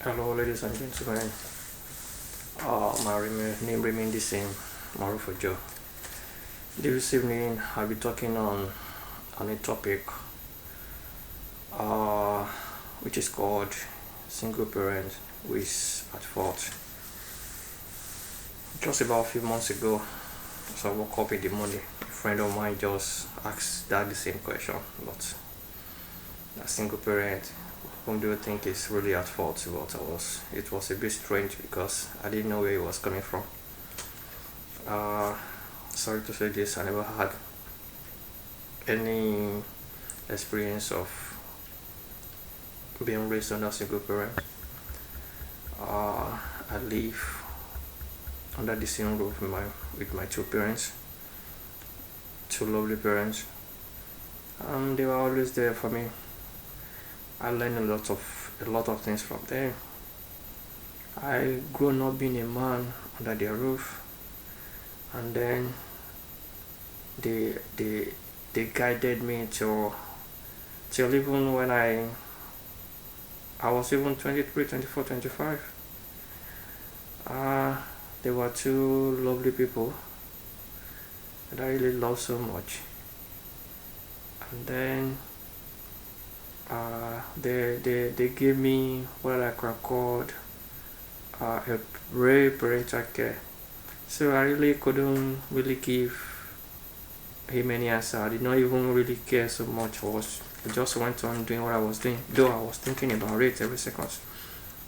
Hello, ladies and gentlemen. My name remains the same, Marufo Joe. This evening, I'll be talking on a topic uh, which is called single parent who is at fault. Just about a few months ago, so I woke up in the morning. A friend of mine just asked that the same question, but a single parent, whom do you think is really at fault? But it was a bit strange because I didn't know where he was coming from. Uh, Sorry to say this, I never had any experience of being raised under single parent. I live under the same roof with my two parents, two lovely parents, and they were always there for me. I learned a lot of things from them. I grown up being a man under their roof, and then they guided me till even when I was even 23, 24, 25. They were two lovely people that I really love so much. And then they gave me what I can call a real parental care. So I really couldn't really give him any answer. I did not even really care so much. I just went on doing what I was doing, though I was thinking about it every second.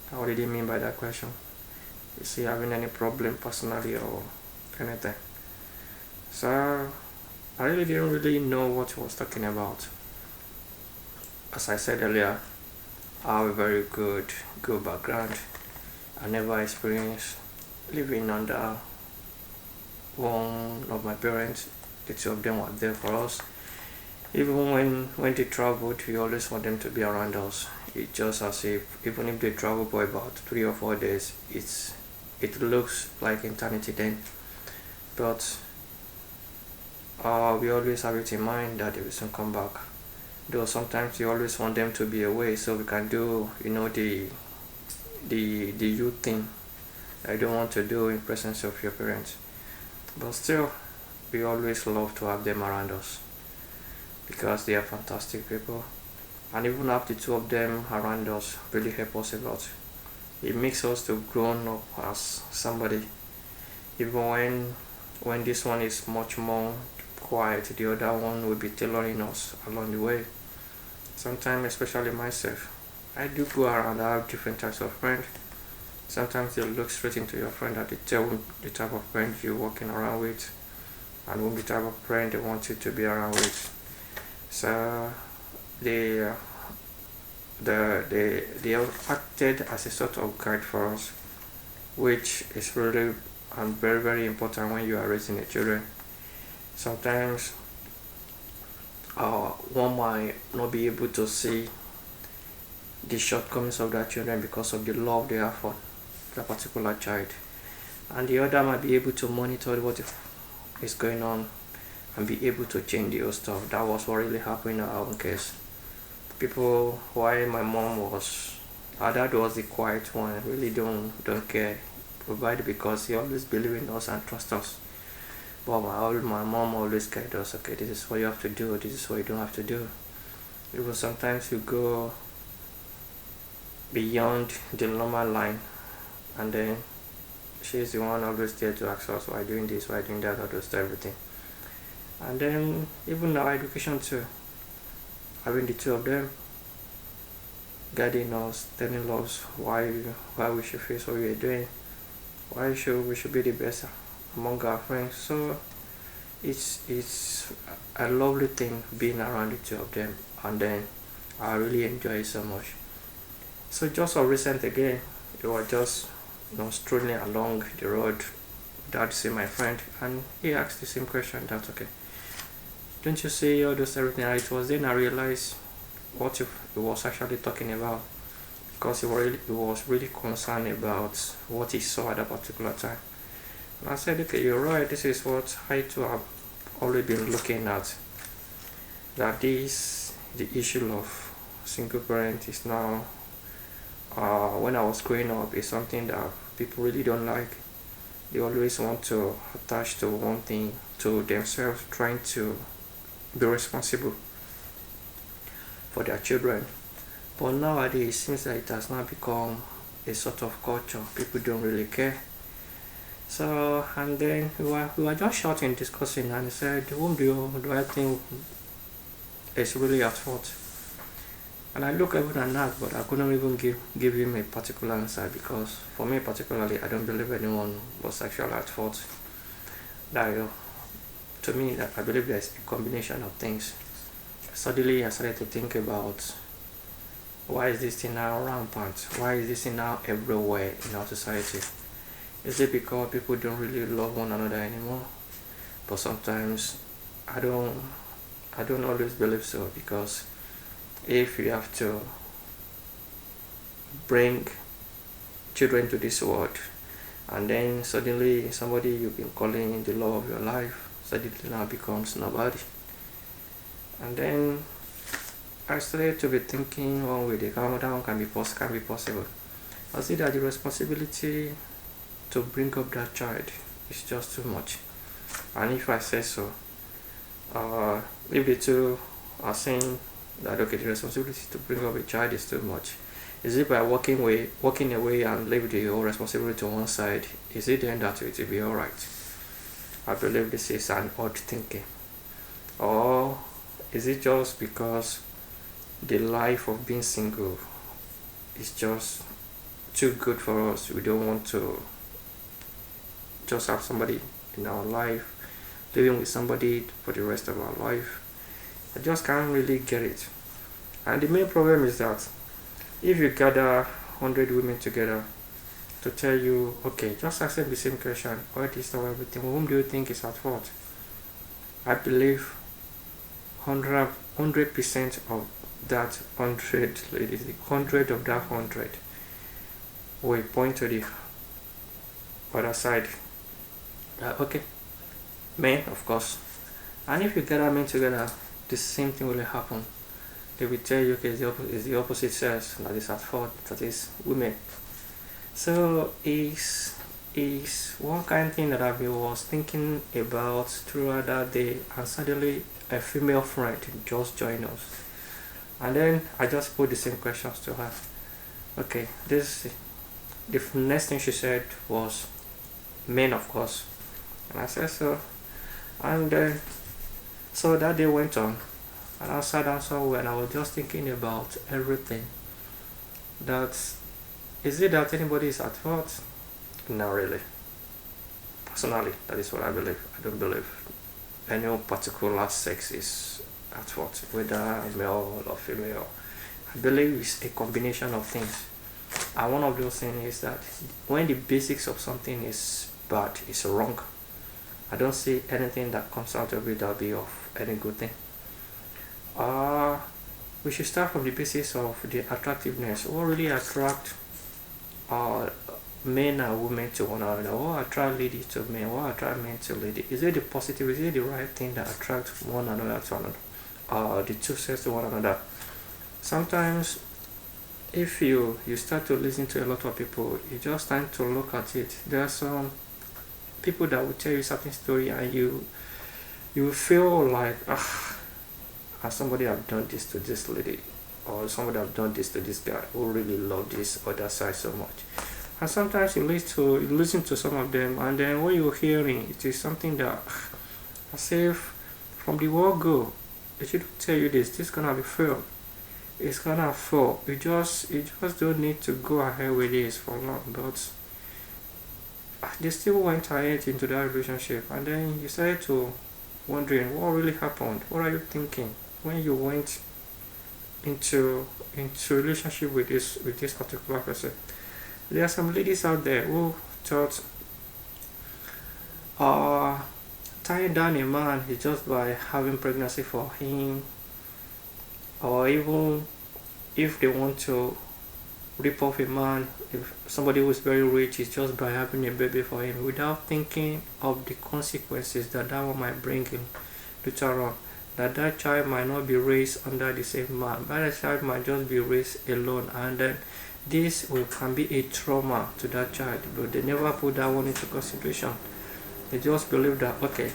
What did he mean by that question? Is he having any problem personally or anything? So I really didn't really know what he was talking about. As I said earlier, I have a very good background. I never experienced living under one of my parents. The two of them were there for us. Even when they traveled, we always want them to be around us. It's just as if even if they travel for about 3 or 4 days, it looks like eternity then. But we always have it in mind that they will soon come back. Though sometimes you always want them to be away so we can do the youth thing I don't want to do in presence of your parents. But still, we always love to have them around us because they are fantastic people. And even have the two of them around us really help us a lot. It makes us to grown up as somebody. Even when this one is much more quiet, the other one will be tailoring us along the way. Sometimes, especially myself, I do go around. I have different types of friends. Sometimes they look straight into your friend and they tell the type of friend you're walking around with, and whom the type of friend they want you to be around with. So they they have acted as a sort of guide for us, which is really and very important when you are raising a children. Sometimes one might not be able to see the shortcomings of their children because of the love they have for that particular child, and the other might be able to monitor what is going on and be able to change the old stuff. That was what really happened in our own case. People, why our dad was the quiet one, really don't care, provided because he always believed in us and trust us. But my mom always guided us. Okay, this is what you have to do. This is what you don't have to do. Even sometimes you go beyond the normal line, and then she's the one always there to ask us why doing this, why doing that, all those everything. And then even our education too, having the two of them guiding us, telling us why we should face what we are doing, we should be the best among our friends. So it's a lovely thing being around the two of them, and then I really enjoy it so much. So just of recent again, we were just strolling along the road without seeing my friend, and he asked the same question. That's okay. Don't you see all those everything? And it was then I realized what he was actually talking about, because he was really concerned about what he saw at that particular time. And I said, okay, you're right. This is what I too have always been looking at. That the issue of single parent is now when I was growing up is something that people really don't like. They always want to attach to one thing, to themselves, trying to be responsible for their children. But nowadays, it seems like it has now become a sort of culture. People don't really care. So, and then we were just shouting, discussing, and he said, "Whom do I think is really at fault?" And I look even at that, but I couldn't even give him a particular answer because, for me particularly, I don't believe anyone was actually at fault. That to me, that I believe there's a combination of things. Suddenly, I started to think about, why is this thing now rampant? Why is this thing now everywhere in our society? Is it because people don't really love one another anymore? But sometimes I don't I don't always believe so, because if you have to bring children to this world and then suddenly somebody you've been calling the love of your life suddenly now becomes nobody, and then I started to be thinking one way the calm down can be possible. I see that the responsibility to bring up that child is just too much. And if I say so, if the two are saying that okay, the responsibility to bring up a child is too much, is it by walking away and leave the whole responsibility to one side? Is it then that it will be alright? I believe this is an odd thinking. Or is it just because the life of being single is just too good for us? We don't want to just have somebody in our life, living with somebody for the rest of our life. I just can't really get it. And the main problem is that if you gather 100 women together to tell you, okay, just ask them the same question, what is or everything, whom do you think is at fault? I believe 100% of that 100 ladies, 100 of that 100 will point to the other side. Okay, men, of course. And if you gather men together, the same thing will happen. They will tell you, okay, it's the opposite sex that is at fault, that is women. So is one kind of thing that I was thinking about throughout that day, and suddenly a female friend just joined us, and then I just put the same questions to her. Okay, the next thing she said was men, of course, and I said so, and so that day went on, and I sat down somewhere and I was just thinking about everything. That is it that anybody is at fault? Not really. Personally, that is what I believe. I don't believe any particular sex is at fault, whether male or female. I believe it's a combination of things. And one of those things is that when the basics of something is bad, it's wrong, I don't see anything that comes out of it that'll be of any good thing. We should start from the basis of the attractiveness. What really attract uh, men and women to one another? What attract ladies to men? What attract men to ladies? Is it the positive? Is it the right thing that attracts one another to another? The two sexes to one another? Sometimes if you start to listen to a lot of people, you just tend to look at it. There are some people that will tell you certain story, and you feel like, has somebody have done this to this lady, or somebody have done this to this guy who really love this other side so much. And sometimes you listen to some of them, and then what you're hearing, it is something that, as if from the word go, it should tell you this gonna be fail. It's gonna fall. You just don't need to go ahead with this for long. But they still went ahead into that relationship, and then you started to wondering what really happened. What are you thinking when you went into relationship with this particular person? There are some ladies out there who thought uh tying down a man is just by having pregnancy for him, or even if they want to rip off a man, if somebody who is very rich, is just by having a baby for him without thinking of the consequences that one might bring him later on. That child might not be raised under the same man, but that child might just be raised alone, and then this can be a trauma to that child, but they never put that one into consideration. They just believe that, okay,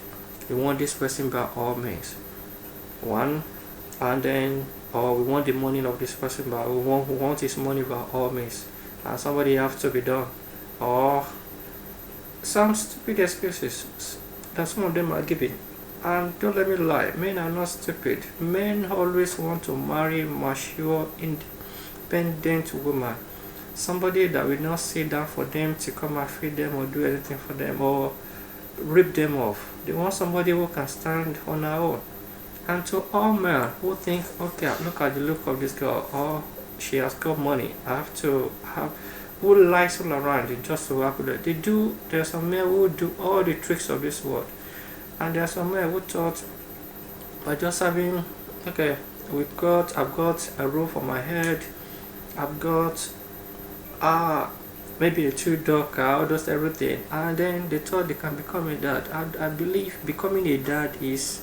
we want this person by all means, one, and then, or we want the money of this person, but we want his money by all means, and somebody have to be done, or some stupid excuses that some of them are giving. And don't let me lie, men are not stupid. Men always want to marry mature, independent woman, somebody that will not sit down for them to come and feed them or do anything for them or rip them off. They want somebody who can stand on her own. And to all men who think, okay, look at the look of this girl, or she has got money, I have to have, who lies all around just to work with her. There are some men who do all the tricks of this world. And there are some men who thought, by just having, okay, I've got a roof on my head, I've got maybe a 2-door car, just everything, and then they thought they can become a dad. I believe becoming a dad is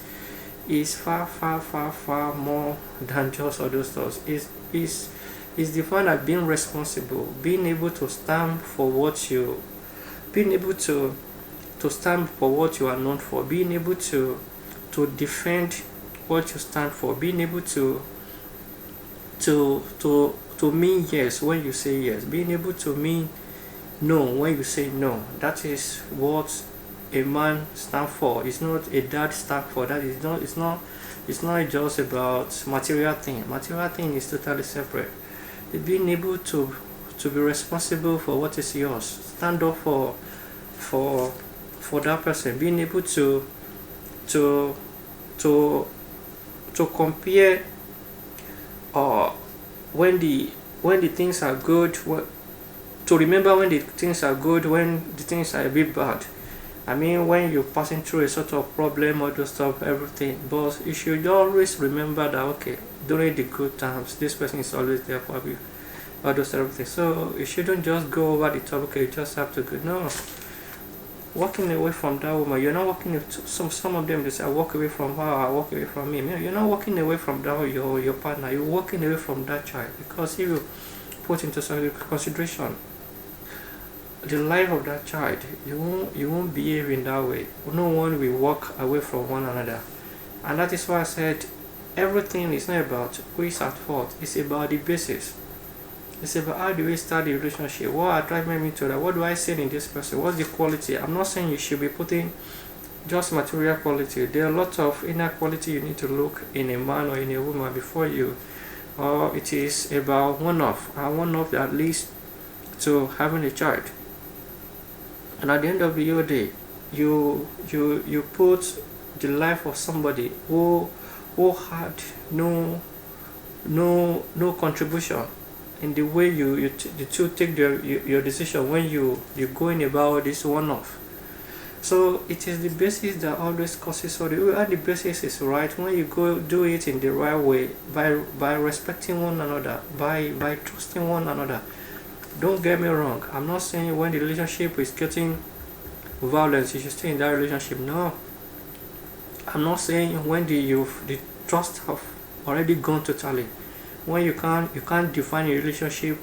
far more than just all those thoughts. Is defined as being responsible, being able to stand for what you, being able to stand for what you are known for, being able to defend what you stand for, being able to mean yes when you say yes, being able to mean no when you say no. That is what a man stands for. It's not a dad stand for. That is not. It's not just about material thing. Material thing is totally separate. It's being able to be responsible for what is yours. Stand up for that person. Being able to compare when the things are good, to remember when the things are good, when the things are a bit bad. I mean, when you're passing through a sort of problem or just stuff, everything, but you should always remember that, okay, during the good times, this person is always there for you, or just everything. So you shouldn't just go over the top. Okay, you just have to go. No, walking away from that woman, you're not walking. Some of them, they say, I walk away from her, I walk away from him. You're not walking away from that your partner. You're walking away from that child, because if you put into some consideration the life of that child, you won't behave in that way. No one will walk away from one another. And that is why I said everything is not about who is at fault. It's about the basis. It's about how do we start the relationship, what attracted me to that, what do I see in this person, what's the quality. I'm not saying you should be putting just material quality. There are a lot of inner quality you need to look in a man or in a woman before you, or it is about one of that leads to having a child. And at the end of the day, you put the life of somebody who had no contribution in the way the two take your decision when you going about this one-off. So it is the basis that always causes all and the basis is right when you go do it in the right way, by respecting one another, by trusting one another. Don't get me wrong, I'm not saying when the relationship is getting violence you should stay in that relationship. No, I'm not saying when the trust have already gone totally, when you can't define a relationship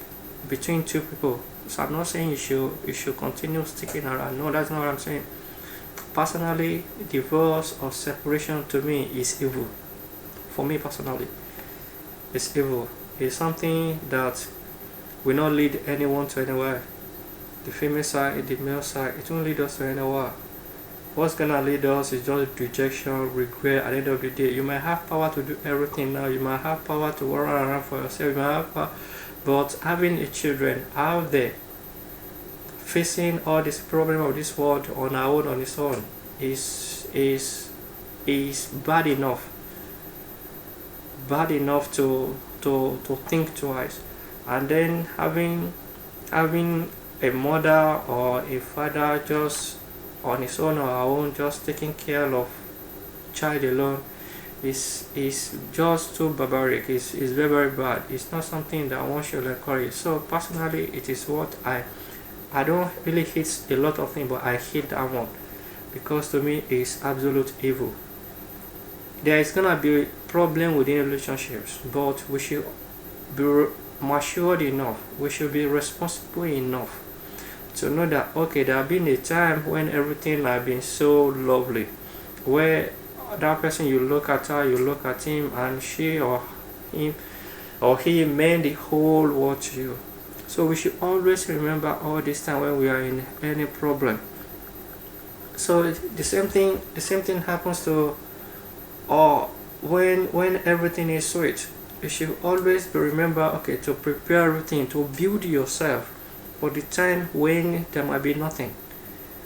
between two people. So I'm not saying you should continue sticking around. No, that's not what I'm saying. Personally, divorce or separation to me is evil. For me personally, it's evil. It's something that will not lead anyone to anywhere. The female side, the male side, it won't lead us to anywhere. What's gonna lead us is just rejection, regret. At the end of the day, you might have power to do everything now. You might have power to run around for yourself. You might have power, but having a children out there, facing all this problem of this world on our own, on its own, is bad enough. Bad enough to think twice. And then having a mother or a father just on his own or our own, just taking care of child alone, is just too barbaric. It's very, very bad. It's not something that one should encourage. So personally, it is what I don't really hate a lot of things, but I hate that one, because to me it's absolute evil. There is gonna be problem within relationships, but we should be matured enough, we should be responsible enough to know that okay, there have been a time when everything has been so lovely, where that person, you look at her, you look at him, and she or him or he meant the whole world to you. So we should always remember all this time when we are in any problem. So the same thing happens to, or when everything is sweet, you should always be remember, okay, to prepare everything, to build yourself for the time when there might be nothing,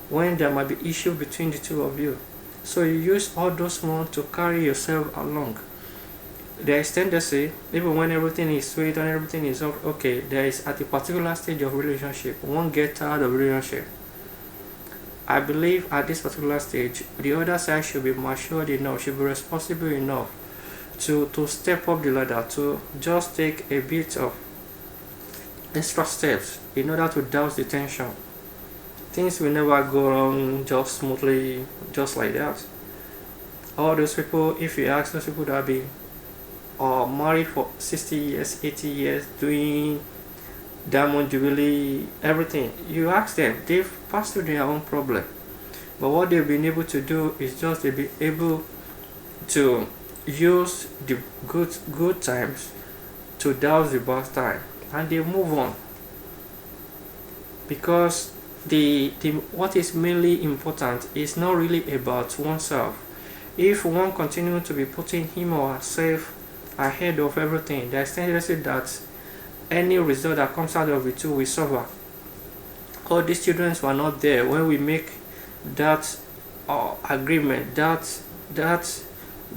when there might be issue between the two of you. So you use all those ones to carry yourself along. There is tendency, even when everything is sweet and everything is okay, there is at a particular stage of relationship, one get tired of relationship. I believe at this particular stage, the other side should be matured enough, should be responsible enough to step up the ladder, to just take a bit of extra steps in order to douse the tension. Things will never go wrong just smoothly, just like that. All those people, if you ask those people that have been married for 60 years, 80 years, doing diamond jubilee, everything, you ask them, they've passed through their own problem. But what they've been able to do is just they've been able to use the good times to douse the bad time, and they move on. Because the what is mainly important is not really about oneself. If one continues to be putting him or herself ahead of everything, there's tendency that any result that comes out of it too will suffer. All these children were not there when we make that agreement, that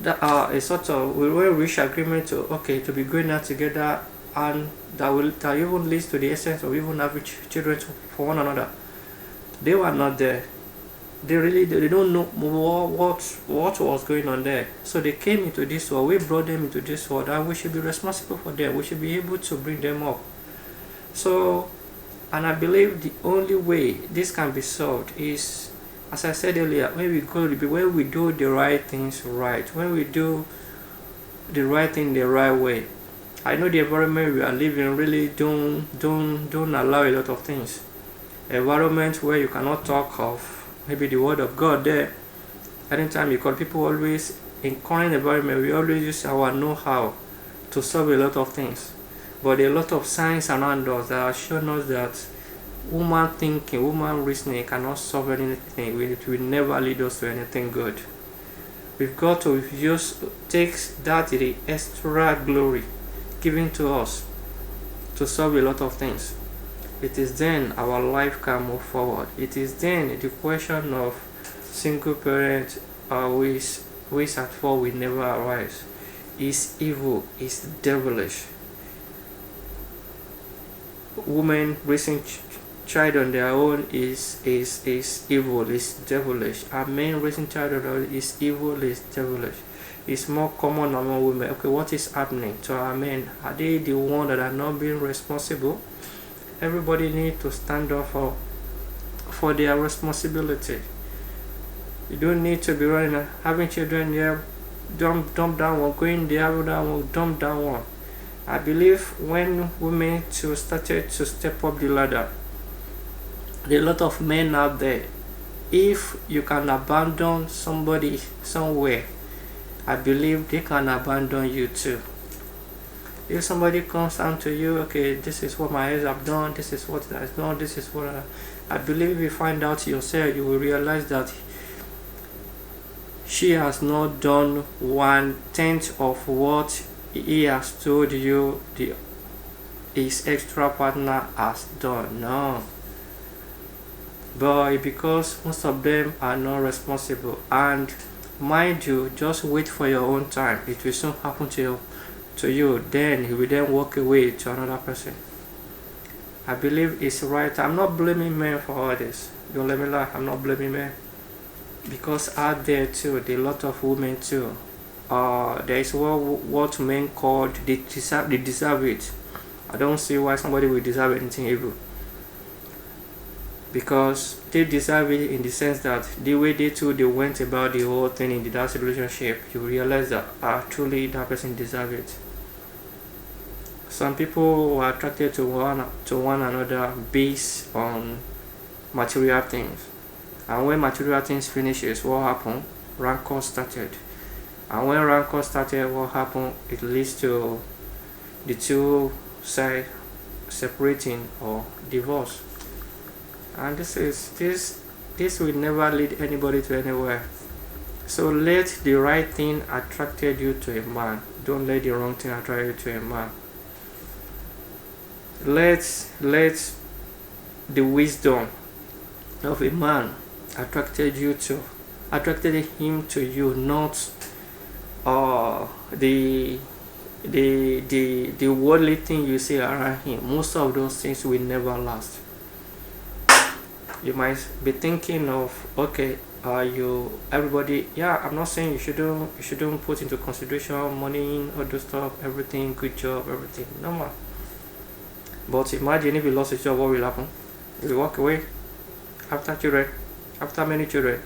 a sort of, we will reach agreement to okay, to be going out together, and that even leads to the essence of even having children for one another. They were not there. They don't know what was going on there. So they came into this world, we brought them into this world, and we should be responsible for them. We should be able to bring them up. So, and I believe the only way this can be solved is, as I said earlier, when we do the right things right, when we do the right thing the right way. I know the environment we are living really don't allow a lot of things. Environment where you cannot talk of maybe the word of God there anytime, because people always, in current environment, we always use our know-how to solve a lot of things. But there are a lot of science around us that have shown us that human thinking, human reasoning cannot solve anything. It will never lead us to anything good. We've got to use, takes that the extra glory given to us to solve a lot of things. It is then our life can move forward. It is then the question of single parent who is at fault will never arise. Is evil, is devilish. Women raising child on their own is evil, is devilish. A man raising child on their own is evil, is devilish. It's more common among women. Okay, what is happening to our men? Are they the ones that are not being responsible? Everybody needs to stand up for their responsibility. You don't need to be running, having children here, dump down one, going the other one, dump down one. I believe when women started to step up the ladder, there are a lot of men out there. If you can abandon somebody somewhere, I believe they can abandon you too. If somebody comes down to you, okay, this is what my ex have done, this is what I've done, this is what I believe if you find out yourself, you will realize that she has not done 1/10 of what he has told you his extra partner has done. No. But because most of them are not responsible, and mind you, just wait for your own time. It will soon happen to you, then he will then walk away to another person. I believe it's right. I'm not blaming men for all this. Don't let me lie, I'm not blaming men. Because out there too, there are a lot of women too. There is what men called they deserve it. I don't see why somebody will deserve anything evil. Because they deserve it in the sense that the way they went about the whole thing in that relationship, you realize that truly that person deserves it. Some people are attracted to one another based on material things. And when material things finishes, what happened? Rancor started. And when rancor started, what happened? It leads to the two sides separating or divorce. And this will never lead anybody to anywhere. So let the right thing attracted you to a man. Don't let the wrong thing attract you to a man. Let the wisdom of a man attracted him to you, not the worldly thing you see around him. Most of those things will never last. You might be thinking of, okay, everybody, yeah, I'm not saying you shouldn't put into consideration money, all those stuff, everything, good job, everything, normal. But imagine if you lost a job, what will happen? You will walk away after children, after many children,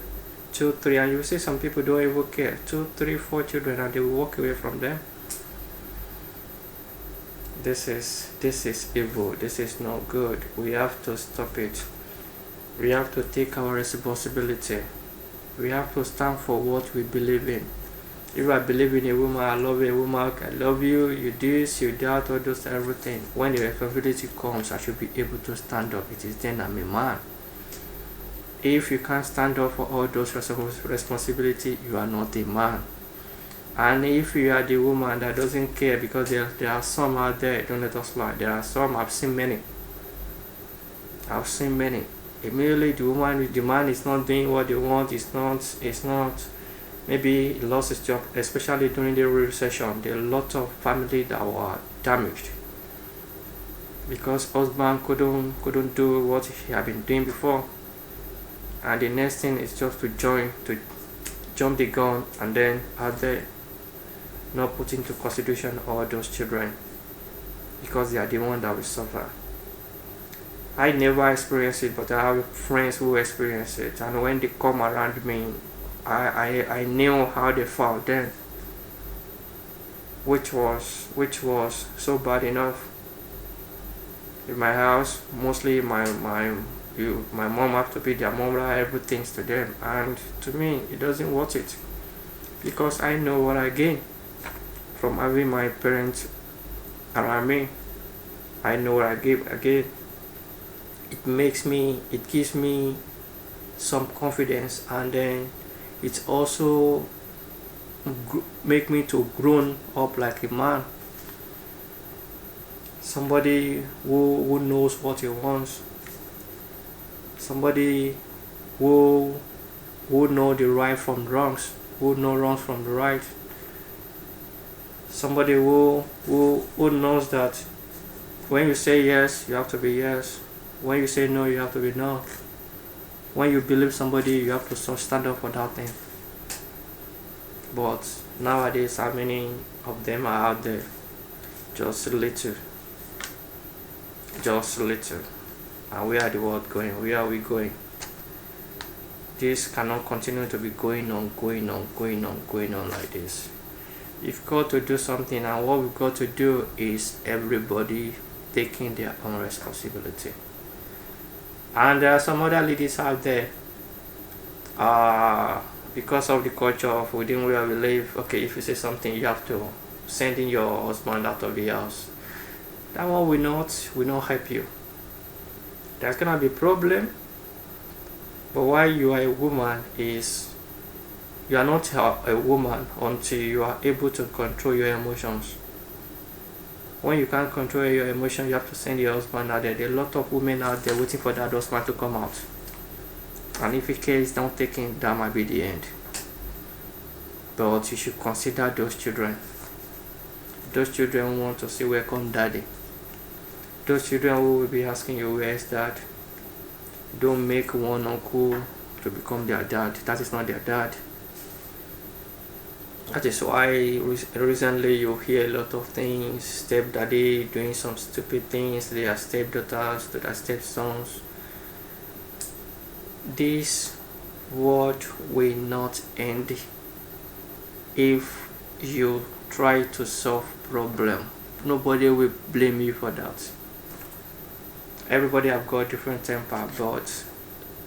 2, 3, and you see some people don't even care, 2, 3, 4 children, and they will walk away from them. This is evil. This is not good. We have to stop it. We have to take our responsibility. We have to stand for what we believe in. If I believe in a woman, I love a woman, I love you, you this, you that, all those, everything. When the responsibility comes, I should be able to stand up. It is then I'm a man. If you can't stand up for all those responsibilities, you are not a man. And if you are the woman that doesn't care, because there are some out there, don't let us lie, there are some, I've seen many. Immediately the man is not doing what they want, it's not, maybe he lost his job, especially during the recession. There are a lot of families that were damaged because husband couldn't do what he had been doing before, and the next thing is just to jump the gun, and then out there not put into consideration all those children, because they are the one that will suffer. I never experienced it, but I have friends who experience it, and when they come around me, I knew how they felt then, which was so bad enough. In my house, mostly my mom have to be their mom, like everything to them, and to me it doesn't worth it, because I know what I gain from having my parents around me. I know what I give again. It gives me some confidence, and then it also make me to grown up like a man, somebody who knows what he wants, somebody who know the right from wrongs, who know wrongs from the right, somebody who knows that when you say yes, you have to be yes, when you say no, you have to be no. When you believe somebody, you have to stand up for that thing. But nowadays, how many of them are out there? Just little. And where are the world going? Where are we going? This cannot continue to be going on like this. You've got to do something, and what we've got to do is everybody taking their own responsibility. And there are some other ladies out there, because of the culture of within where we live, okay, if you say something, you have to send in your husband out of the house. That one will not help you. There's gonna be a problem, but why you are a woman is you are not a woman until you are able to control your emotions. When you can't control your emotions, you have to send your husband out there. There are a lot of women out there waiting for that husband to come out, and if your care is not taken, that might be the end. But you should consider those children. Those children who want to say welcome daddy. Those children who will be asking you where is dad. Don't make one uncle to become their dad. That is not their dad. That is why recently you hear a lot of things, stepdaddy doing some stupid things, they are stepdaughters to their stepsons. This world will not end if you try to solve problem nobody will blame you for that. Everybody have got different temper, but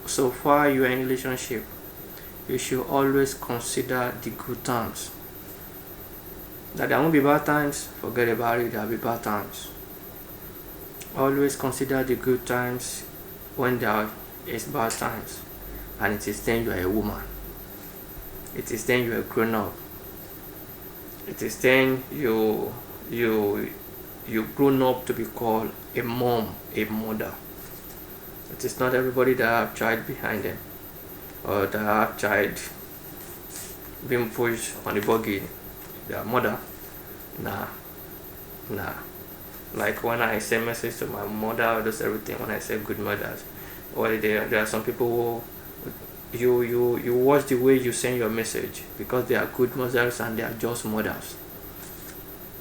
so far you are in a relationship, you should always consider the good times. That there won't be bad times, forget about it, there will be bad times. Always consider the good times when there is bad times, and it is then you are a woman. It is then you are grown up. It is then you grown up to be called a mom, a mother. It is not everybody that have child behind them, or that have child being pushed on the buggy, their mother. Nah. Like when I send message to my mother, does everything. When I say good mothers, well, there are some people who you watch the way you send your message, because they are good mothers and they are just mothers.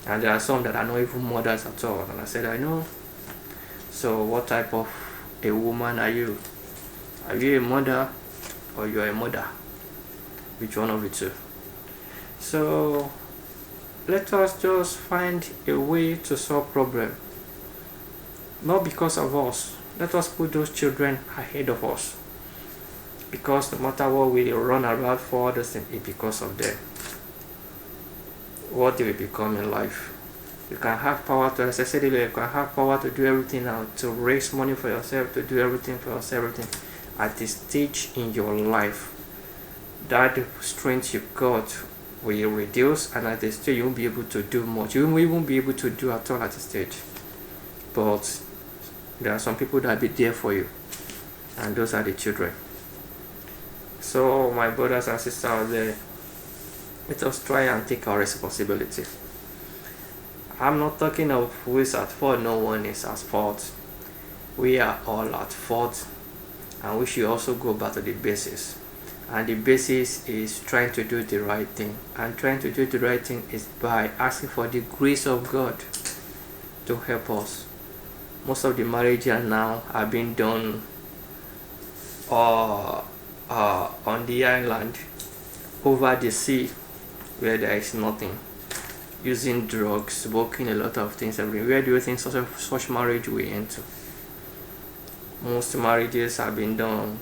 And there are some that are not even mothers at all. And I said, I know. So what type of a woman are you? Are you a mother or you are a mother? Which one of the two? So let us just find a way to solve problem. Not because of us. Let us put those children ahead of us. Because no matter what we run around for others, it's because of them. What do we become in life? You can have power to, as I said earlier, you can have power to do everything now, to raise money for yourself, to do everything for yourself, everything. At this stage in your life, that strength you got will reduce, and at this stage you won't be able to do much. You won't be able to do at all at this stage. But there are some people that will be there for you, and those are the children. So my brothers and sisters out there, let us try and take our responsibility. I'm not talking of who is at fault. No one is at fault. We are all at fault, and we should also go back to the basis. And the basis is trying to do the right thing. And trying to do the right thing is by asking for the grace of God to help us. Most of the marriages now are being done on the island, over the sea, where there is nothing, using drugs, smoking, a lot of things everywhere. Where do you think such marriage will end to? Most marriages have been done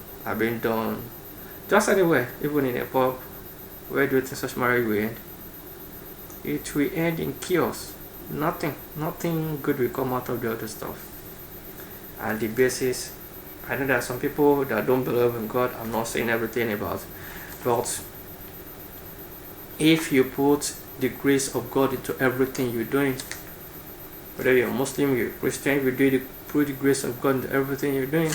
just anywhere, even in a pub. Where do you think such marriage will end? It will end in chaos. Nothing good will come out of the other stuff. And the basis, I know there are some people that don't believe in God. I'm not saying everything about, but if you put the grace of God into everything you're doing, whether you're Muslim, you're Christian, if you put the grace of God into everything you're doing,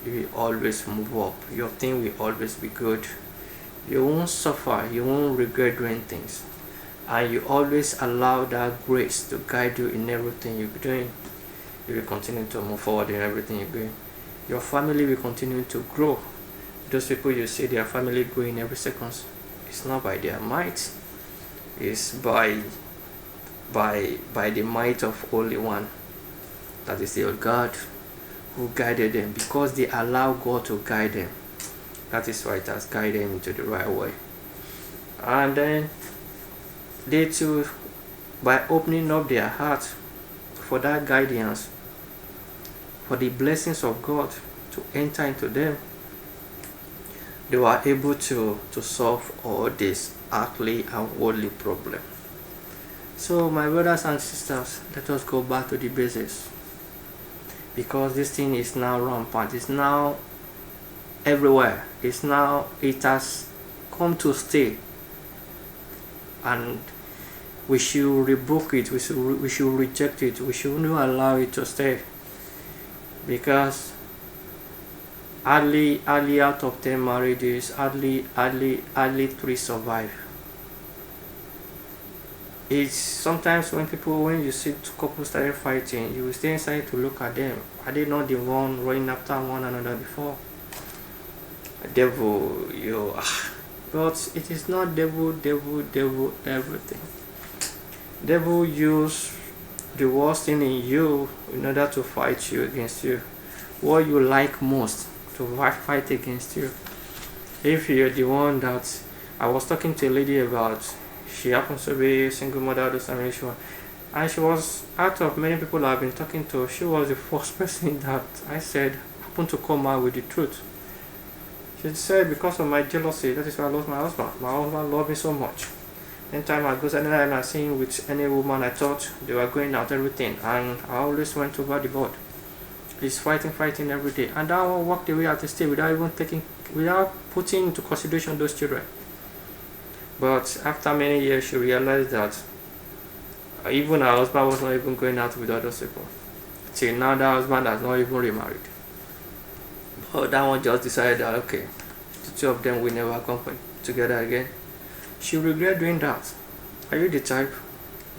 you will always move up. Your thing will always be good. You won't suffer. You won't regret doing things. And you always allow that grace to guide you in everything you're doing. You will continue to move forward in everything you're doing. Your family will continue to grow. Those people you see their family growing every second, it's not by their might. It's by the might of Holy One. That is the God who guided them, because they allow God to guide them. That is why it has guided them into the right way. And then they too, by opening up their heart for that guidance, for the blessings of God to enter into them, they were able to solve all this earthly and worldly problem. So my brothers and sisters, let us go back to the basics, because this thing is now rampant. It's now everywhere. It has come to stay, and we should rebuke it. We should reject it. We should not allow it to stay, because hardly out of 10 marriages, hardly 3 survive. It's sometimes when you see two couples started fighting, you will stay inside to look at them. Are they not the one running after one another before? Devil, but it is not devil, everything. Devil use the worst thing in you in order to fight you against you. What you like most to fight against you. If you're the one that I was talking to a lady about, she happens to be a single mother, And she was, out of many people I've been talking to, she was the first person that I said happened to come out with the truth. She said, because of my jealousy, that is why I lost my husband. My husband loved me so much. Anytime I go, anytime I seen with any woman, I thought they were going out everything, and I always went over the board. He's fighting every day, and that one walked away at the stage without putting into consideration those children. But after many years, she realized that even her husband was not even going out with other people. Till now, that husband has not even remarried. But that one just decided that, okay, the two of them will never come together again. She regret doing that. Are you the type?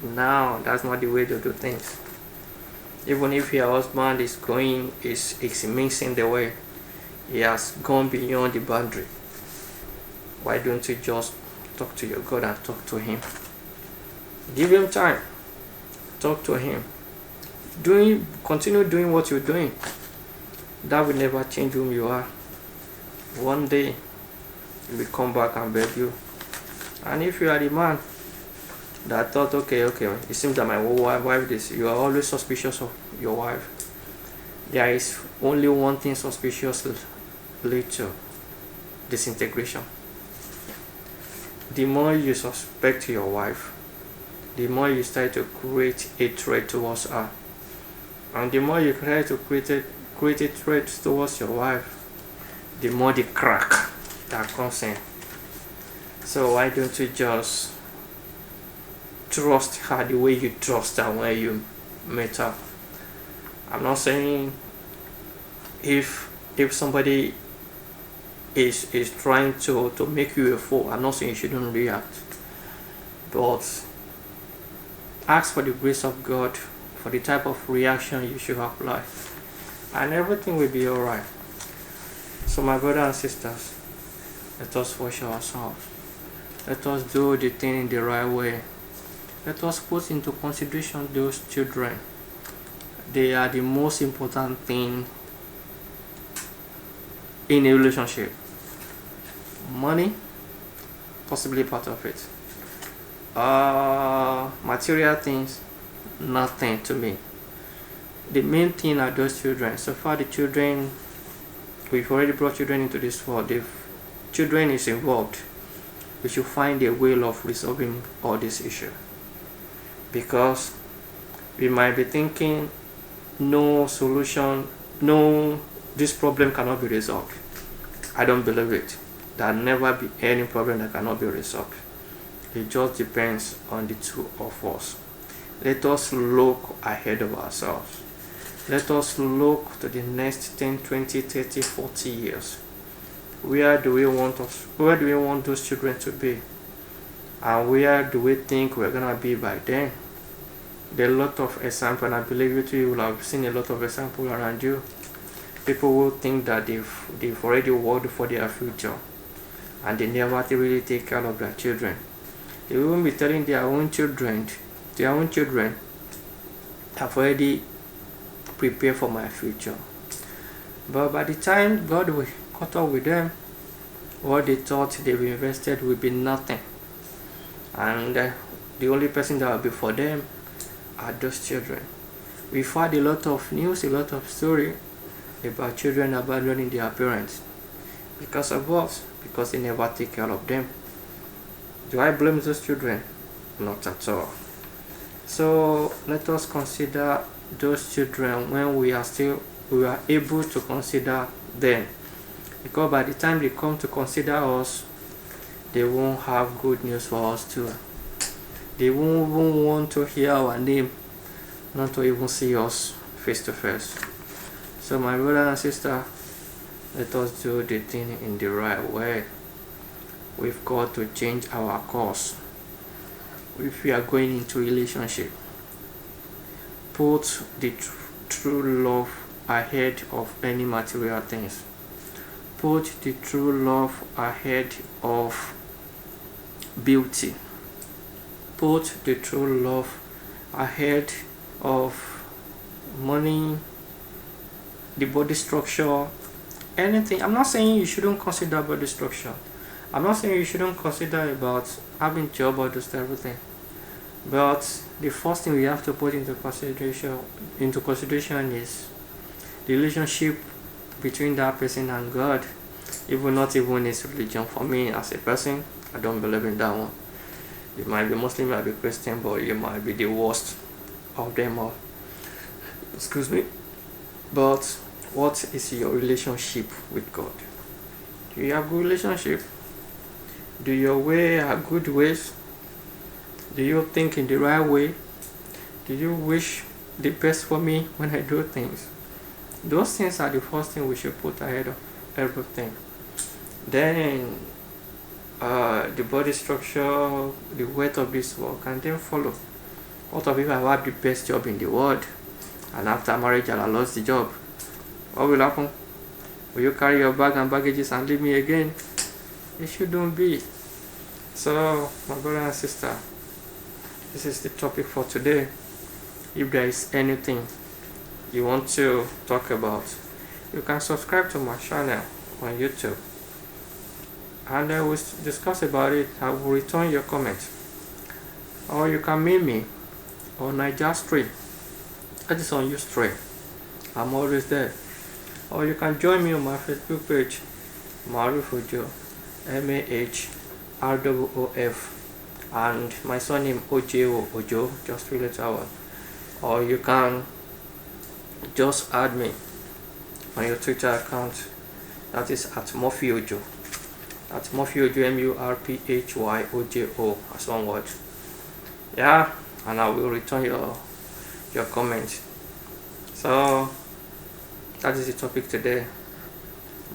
No, that's not the way to do things. Even if your husband is mixing the way, he has gone beyond the boundary, why don't you just talk to your God and talk to him? Give him time. Talk to him. Continue doing what you're doing. That will never change whom you are. One day, he will come back and beg you. And if you are the man that thought, okay, it seems that my wife this, you are always suspicious of your wife. There is only one thing suspicious lead to: disintegration. The more you suspect your wife, the more you start to create a threat towards her. And the more you try to create a threat towards your wife, the more the crack that comes in. So why don't you just trust her the way you trust her when you meet her? I'm not saying if somebody is trying to make you a fool, I'm not saying you shouldn't react. But ask for the grace of God for the type of reaction you should apply, and everything will be alright. So my brothers and sisters, let us wash ourselves. Let us do the thing in the right way. Let us put into consideration those children. They are the most important thing in a relationship. Money, possibly part of it. Material things, nothing to me. The main thing are those children. So far, the children, we've already brought children into this world. If children is involved, we should find a way of resolving all this issue. Because we might be thinking, no solution, no, this problem cannot be resolved. I don't believe it. There will never be any problem that cannot be resolved. It just depends on the two of us. Let us look ahead of ourselves. Let us look to the next 10, 20, 30, 40 years. Where do we want those children to be? And where do we think we're gonna be by then? There are a lot of examples, and I believe you will have seen a lot of examples around you. People will think that they've already worked for their future, and they never really take care of their children. They will even be telling their own children, I've already prepared for my future. But by the time God will caught up with them, what they thought they've invested will be nothing. And the only person that will be for them are those children. We've had a lot of news, a lot of story about children abandoning their parents because of what? Because they never take care of them. Do I blame those children? Not at all. So let us consider those children when we are able to consider them, because by the time they come to consider us, they won't have good news for us too. They won't even want to hear our name, not to even see us face to face. So my brother and sister, let us do the thing in the right way. We've got to change our course. If we are going into a relationship, put the true love ahead of any material things. Put the true love ahead of beauty. Put the true love ahead of money, the body structure, anything. I'm not saying you shouldn't consider body structure. I'm not saying you shouldn't consider about having job or just everything. But the first thing we have to put into consideration is the relationship between that person and God, even not even his religion. For me as a person, I don't believe in that one. You might be Muslim, you might be Christian, but you might be the worst of them all. Excuse me. But what is your relationship with God? Do you have good relationship? Do your way are good ways? Do you think in the right way? Do you wish the best for me when I do things? Those things are the first thing we should put ahead of everything. Then the body structure, the weight of this work, and then follow. What of if I have the best job in the world, and after marriage I lost the job? What will happen? Will you carry your bag and baggages and leave me again? It shouldn't be. So, my brother and sister, this is the topic for today. If there is anything you want to talk about, you can subscribe to my channel on YouTube, and I will discuss about it. I will return your comment, or you can mail me on NigerStream. That is on Ustream. I'm always there. Or you can join me on my Facebook page, Maruf Ojo, MAHROOF, and my surname Ojo, just 3 letters one. Or you can just add me on your Twitter account, that is at Murphy Ojo. That's Murphy Ojo, MURPHYOJO, as one word. Yeah, and I will return your comment. So that is the topic today.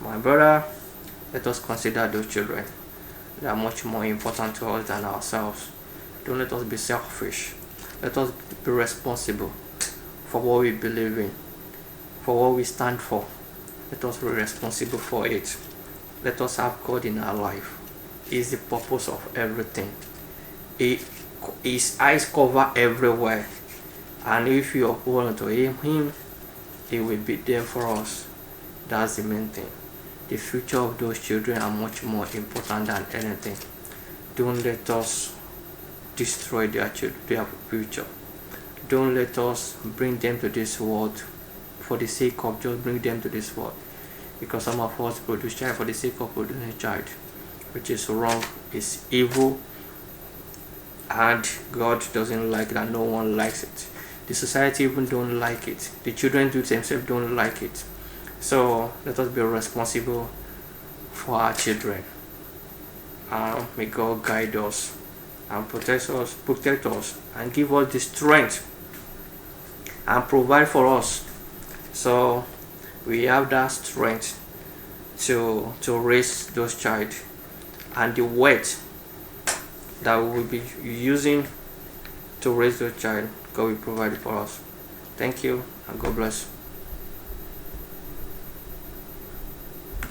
My brother, let us consider those children. They are much more important to us than ourselves. Don't let us be selfish. Let us be responsible for what we believe in, for what we stand for. Let us be responsible for it. Let us have God in our life. He is the purpose of everything. His eyes cover everywhere, and if you hold on to him, he will be there for us. That's the main thing. The future of those children are much more important than anything. Don't let us destroy their future. Don't let us bring them to this world for the sake of just bring them to this world, because some of us produce child for the sake of producing a child, which is wrong, is evil, and God doesn't like that. No one likes it. The society even don't like it. The children themselves don't like it. So let us be responsible for our children. May God guide us and protect us, and give us the strength and provide for us, so we have that strength to raise those child, and the weight that we will be using to raise those child, God will provide it for us. Thank you, and God bless.